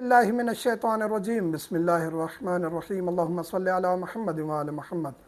باللہ من الشیطان الرجیم بسم اللہ الرحمن الرحیم اللہم صلی علی محمد وعلی محمد۔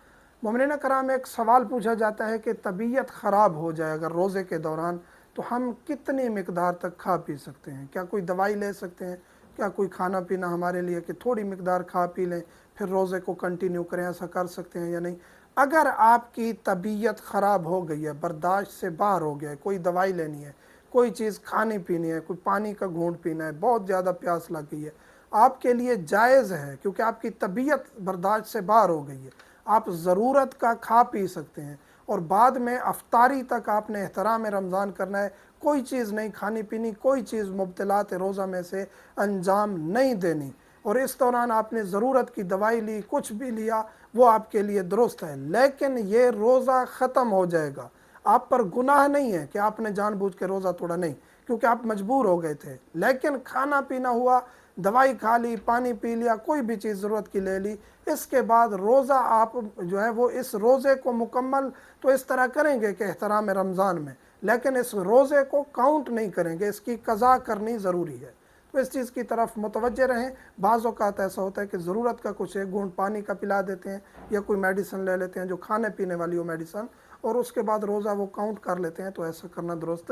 مومنین کرام، ایک سوال پوچھا جاتا ہے کہ طبیعت خراب ہو جائے اگر روزے کے دوران تو ہم کتنی مقدار تک کھا پی سکتے ہیں؟ کیا کوئی دوائی لے سکتے ہیں؟ کیا کوئی کھانا پینا ہمارے لیے کہ تھوڑی مقدار کھا پی لیں پھر روزے کو کنٹینیو کریں، ایسا کر سکتے ہیں یا نہیں؟ اگر آپ کی طبیعت خراب ہو گئی ہے، برداشت سے باہر ہو گیا ہے، کوئی دوائی لینی ہے، کوئی چیز کھانی پینی ہے، کوئی پانی کا گھونٹ پینا ہے، بہت زیادہ پیاس لگ گئی ہے، آپ کے لیے جائز ہے کیونکہ آپ کی طبیعت برداشت سے باہر ہو گئی ہے، آپ ضرورت کا کھا پی سکتے ہیں اور بعد میں افطاری تک آپ نے احترام رمضان کرنا ہے، کوئی چیز نہیں کھانی پینی، کوئی چیز مبتلات روزہ میں سے انجام نہیں دینی، اور اس دوران آپ نے ضرورت کی دوائی لی، کچھ بھی لیا، وہ آپ کے لیے درست ہے۔ لیکن یہ روزہ ختم ہو جائے گا، آپ پر گناہ نہیں ہے کہ آپ نے جان بوجھ کے روزہ توڑا، نہیں، کیونکہ آپ مجبور ہو گئے تھے، لیکن کھانا پینا ہوا، دوائی کھا لی، پانی پی لیا، کوئی بھی چیز ضرورت کی لے لی، اس کے بعد روزہ آپ جو ہے وہ اس روزے کو مکمل تو اس طرح کریں گے کہ احترام رمضان میں، لیکن اس روزے کو کاؤنٹ نہیں کریں گے، اس کی قضا کرنی ضروری ہے۔ تو اس چیز کی طرف متوجہ رہیں۔ بعض اوقات ایسا ہوتا ہے کہ ضرورت کا کچھ ایک گھونٹ پانی کا پلا دیتے ہیں یا کوئی میڈیسن لے لیتے ہیں جو کھانے پینے والی ہو میڈیسن، اور اس کے بعد روزہ وہ کاؤنٹ کر لیتے ہیں، تو ایسا کرنا درست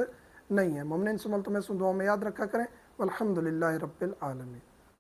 نہیں ہے۔ مومنین سے ملتمس دعاؤں میں یاد رکھا کریں۔ والحمدللہ رب العالمین۔